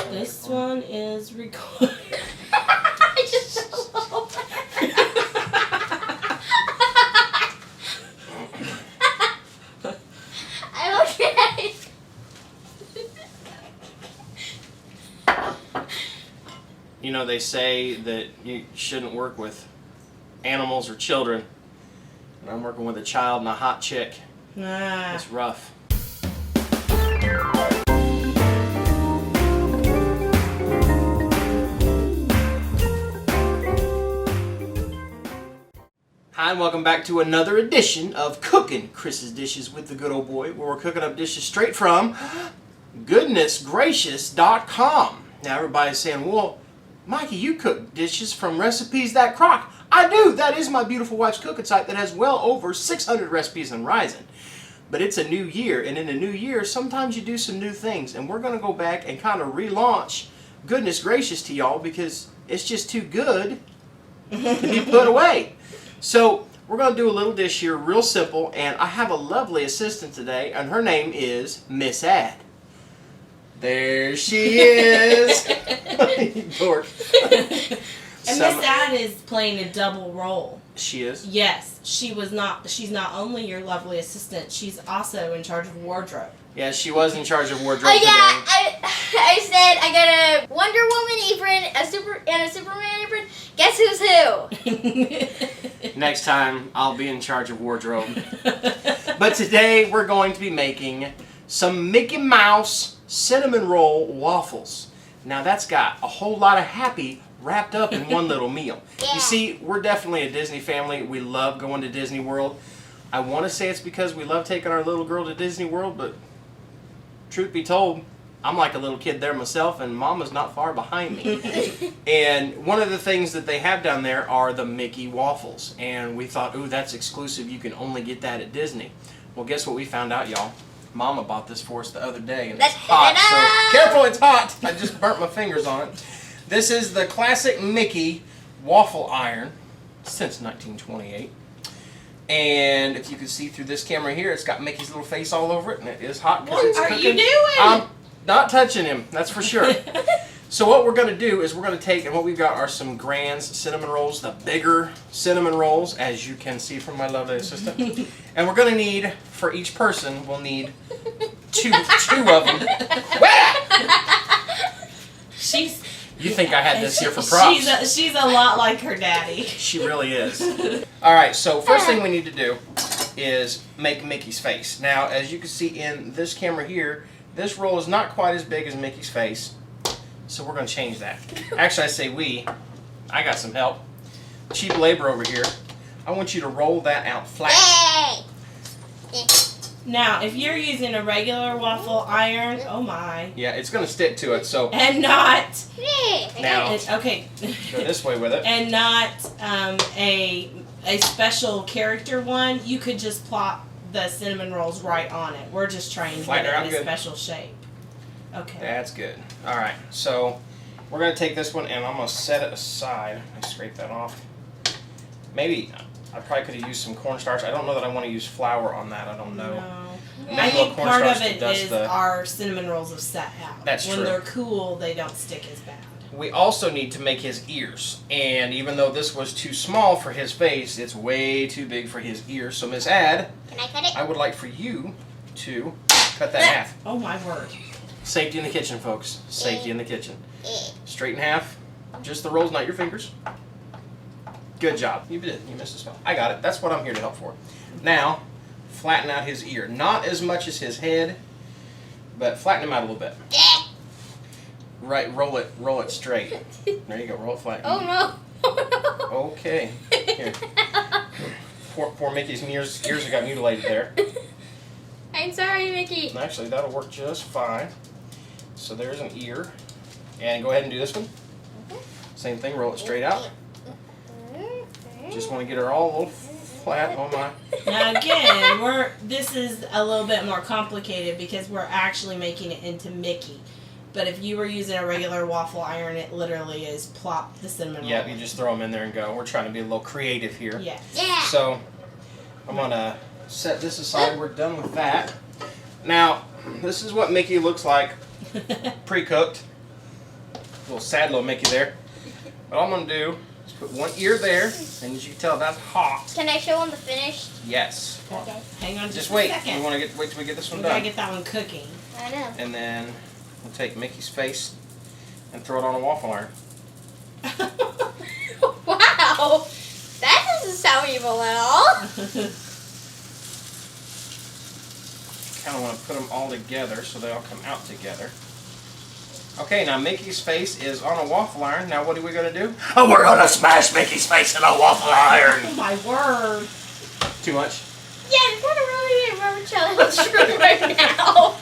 This one is recorded. I just fell over. I'm okay. You know, they say that you shouldn't work with animals or children. And I'm working with a child and a hot chick. Ah. It's rough. Hi, and welcome back to another edition of Cooking Chris's Dishes with the Good Old Boy, where we're cooking up dishes straight from goodnessgracious.com. Now everybody's saying, well, Mikey, you cook dishes from Recipes That Crock. I do. That is my beautiful wife's cooking site that has well over 600 recipes and rising. But it's a new year, and in a new year, sometimes you do some new things. And we're going to go back and kind of relaunch Goodness Gracious to y'all because it's just too good to be put away. So we're going to do a little dish here, real simple, and I have a lovely assistant today, and her name is Miss Ad. There she is. Dork. And Miss Ad is playing a double role. She is? Yes, she's not only your lovely assistant, she's also in charge of wardrobe. Yeah, she was in charge of wardrobe Oh yeah, today. I said I got a Wonder Woman apron, and a Superman apron. Guess who's who? Next time, I'll be in charge of wardrobe. But today, we're going to be making some Mickey Mouse cinnamon roll waffles. Now, that's got a whole lot of happy wrapped up in one little meal. Yeah. You see, we're definitely a Disney family. We love going to Disney World. I want to say it's because we love taking our little girl to Disney World, but truth be told, I'm like a little kid there myself, and Mama's not far behind me. And one of the things that they have down there are the Mickey waffles. And we thought, ooh, that's exclusive. You can only get that at Disney. Well, guess what we found out, y'all? Mama bought this for us the other day, and it's hot. So careful, it's hot. I just burnt my fingers on it. This is the classic Mickey waffle iron since 1928. And if you can see through this camera here, it's got Mickey's little face all over it, and it is hot because it's What are cooking. you doing? I'm not touching him, that's for sure. So what we're going to do is we're going to take, and what we've got are some Grand's cinnamon rolls, the bigger cinnamon rolls, as you can see from my lovely assistant. And we're going to need, for each person, we'll need two of them. You think I had this here for props. She's a lot like her daddy. She really is. Alright, so first thing we need to do is make Mickey's face. Now, as you can see in this camera here, this roll is not quite as big as Mickey's face. So we're going to change that. Actually, I say we. I got some help. Cheap labor over here. I want you to roll that out flat. Yay! Now, if you're using a regular waffle iron, oh my. Yeah, it's going to stick to it, so And not... now, Okay. go this way with it. And not a special character one. You could just plop the cinnamon rolls right on it. We're just trying to Flatten get her it out in a good. special shape. Okay. That's good. Alright, so we're going to take this one and I'm going to set it aside. Let me scrape that off. Maybe I probably could have used some cornstarch. I don't know that I want to use flour on that. I don't know. No. Maybe I a little think part of cornstarch it does is the- our cinnamon rolls have set out. That's when true. they're cool, they don't stick as bad. We also need to make his ears. And even though this was too small for his face, it's way too big for his ears. So Miss Ad, Can I cut it? I would like for you to cut that in half. Oh my word. Safety in the kitchen, folks. Safety in the kitchen. Straight in half. Just the rolls, not your fingers. Good job. You did. You missed a spell. I got it. That's what I'm here to help for. Now, flatten out his ear. Not as much as his head, but flatten him out a little bit. Right, roll it straight. There you go, roll it flat. Oh no! Okay. Here. Poor Mickey's ears have got mutilated there. I'm sorry, Mickey. Actually, that'll work just fine. So there's an ear. And go ahead and do this one. Same thing, roll it straight out. Just want to get her all a little flat on my... Now again, this is a little bit more complicated because we're actually making it into Mickey. But if you were using a regular waffle iron, it literally is plop the cinnamon roll. Yeah, you just throw them in there and go. We're trying to be a little creative here. Yes. Yeah. So, I'm going to set this aside. We're done with that. Now, this is what Mickey looks like pre-cooked. Little sad little Mickey there. What I'm gonna do is put one ear there, and as you can tell, that's hot. Can I show them the finished? Yes. Okay. Hang on Just just wait. a second. We want to wait till we get this one We gotta done. get that one cooking. I know. And then we'll take Mickey's face and throw it on a waffle iron. Wow. That doesn't sound evil at all. Kind of want to put them all together so they all come out together. Okay, now Mickey's face is on a waffle iron. Now what are we going to do? Oh, we're going to smash Mickey's face in a waffle iron. Oh my word. Too much? Yeah, it's kind of ruining every child's dream right now.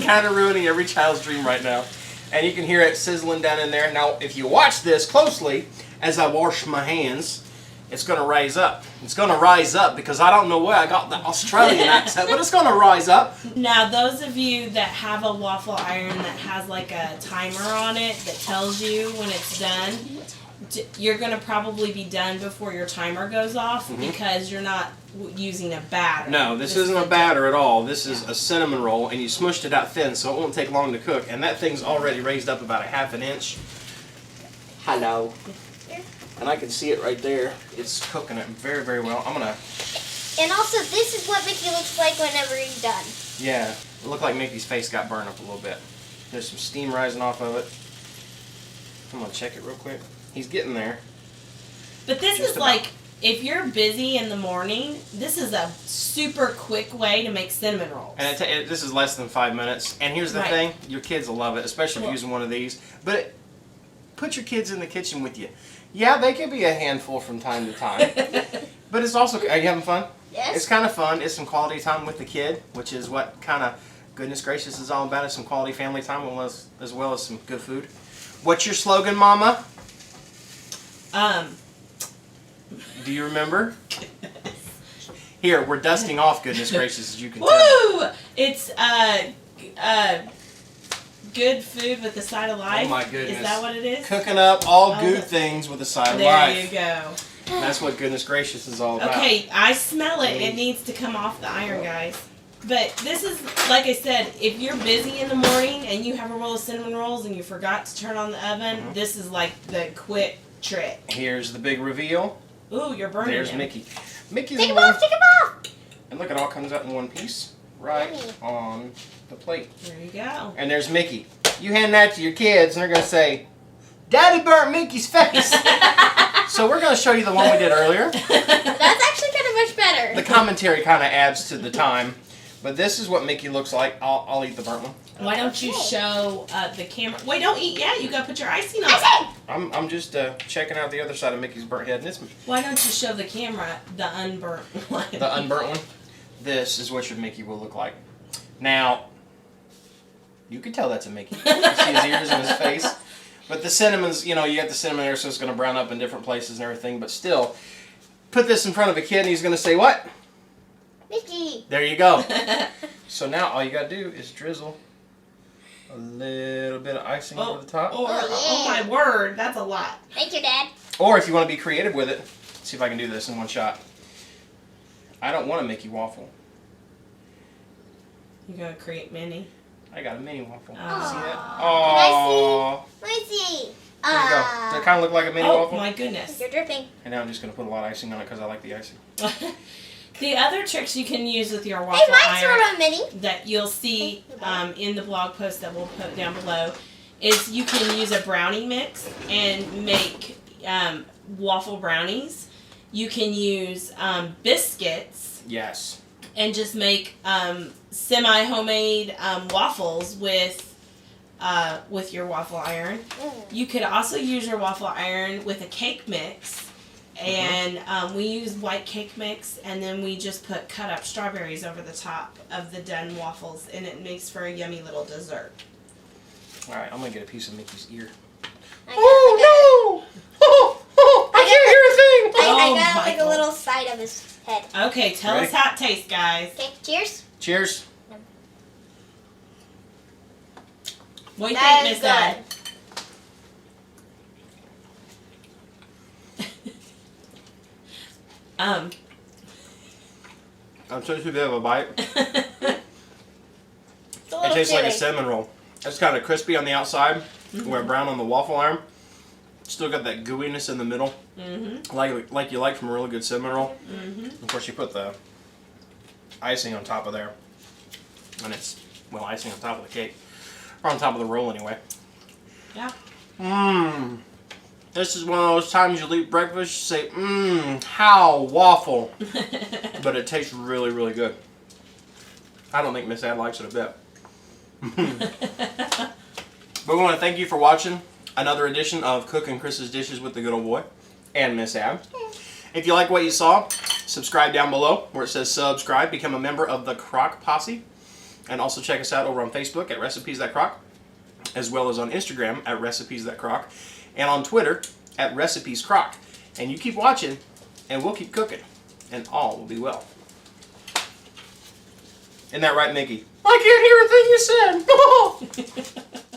Kind of ruining every child's dream right now. And you can hear it sizzling down in there. Now, if you watch this closely, as I wash my hands, it's going to rise up. It's going to rise up because I don't know where I got the Australian accent, but it's going to rise up. Now, those of you that have a waffle iron that has like a timer on it that tells you when it's done, you're going to probably be done before your timer goes off because you're not using a batter. No, this isn't a batter at all. This is a cinnamon roll, and you smushed it out thin, so it won't take long to cook. And that thing's already raised up about a ½ an inch. Hello. And I can see it right there. It's cooking it very, very well. I'm gonna. And also, this is what Mickey looks like whenever he's done. Yeah, it looked like Mickey's face got burned up a little bit. There's some steam rising off of it. I'm gonna check it real quick. He's getting there. But this Just is about. like, if you're busy in the morning, this is a super quick way to make cinnamon rolls. And this is less than 5 minutes. And here's the Right. thing, your kids will love it, especially if Well- you're using one of these. But put your kids in the kitchen with you. Yeah, they can be a handful from time to time. But it's also, are you having fun? Yes. It's kind of fun. It's some quality time with the kid, which is what kind of goodness gracious is all about. It's some quality family time as well as some good food. What's your slogan, Mama? Do you remember? Here, we're dusting off goodness gracious, as you can tell. Woo! It's good food with a side of life. Oh my goodness. Is that what it is? Cooking up all Oh, good things with a side of There life. you go. That's what goodness gracious is all about. Okay, I smell it. It needs to come off the iron, guys. But this is, like I said, if you're busy in the morning and you have a roll of cinnamon rolls and you forgot to turn on the oven, this is like the quick trick. Here's the big reveal. Ooh, you're burning There's him. Mickey. Mickey's Take the him one. off, take him off! And look, it all comes out in one piece right Yummy. on the plate. There you go. And there's Mickey. You hand that to your kids and they're going to say, Daddy burnt Mickey's face. So we're going to show you the one we did earlier. That's actually kind of much better. The commentary kind of adds to the time. But this is what Mickey looks like. I'll eat the burnt one. Why don't you show the camera? Wait, don't eat yet. You got to put your icing on. I'm just checking out the other side of Mickey's burnt head. And it's Why don't you show the camera the unburnt one? the unburnt one. This is what your Mickey will look like. Now, you can tell that's a Mickey. You see his ears and his face. But the cinnamon's, you got the cinnamon there, so it's going to brown up in different places and everything. But still, put this in front of a kid and he's going to say, what? Mickey. There you go. So now all you got to do is drizzle a little bit of icing over the top. Oh my word, that's a lot. Thank you, Dad. Or if you want to be creative with it, let's see if I can do this in one shot. I don't want a Mickey waffle. You're going to create mini. I got a mini waffle. Aw. See that? Can Oh. Let me see. There you go. Does it kind of look like a mini Oh waffle? my goodness. You're dripping. And now I'm just going to put a lot of icing on it because I like the icing. The other tricks you can use with your Hey, waffle mine's iron sort of mini. that you'll see in the blog post that we'll put down below is you can use a brownie mix and make waffle brownies. You can use biscuits Yes. and just make semi-homemade waffles with your waffle iron. You could also use your waffle iron with a cake mix. And we use white cake mix, and then we just put cut up strawberries over the top of the done waffles, and it makes for a yummy little dessert. All right, I'm going to get a piece of Mickey's ear. I Oh, no! Oh, I can't hear a thing! I Oh, got like a Michael. little side of his head. Okay, tell Ready? us how it tastes, guys. Okay, cheers. Cheers. What do you That think, is Miss Ed? I'm so too big of a bite. It's a It little tastes like a chilly. cinnamon roll. It's kind of crispy on the outside, where brown on the waffle iron. Still got that gooiness in the middle, like you like from a really good cinnamon roll. Of course, you put the icing on top of there, and it's, well, icing on top of the cake, or on top of the roll anyway. Yeah. This is one of those times you'll eat breakfast, you say, how waffle. But it tastes really, really good. I don't think Miss Ad likes it a bit. But we want to thank you for watching another edition of Cooking Chris's Dishes with the Good Old Boy and Miss Ab. If you like what you saw, subscribe down below where it says subscribe. Become a member of the Crock Posse. And also check us out over on Facebook at Recipes That Crock, as well as on Instagram at Recipes That Crock, and on Twitter at Recipes Crock. And you keep watching, and we'll keep cooking, and all will be well. Isn't that right, Mickey? I can't hear a thing you said.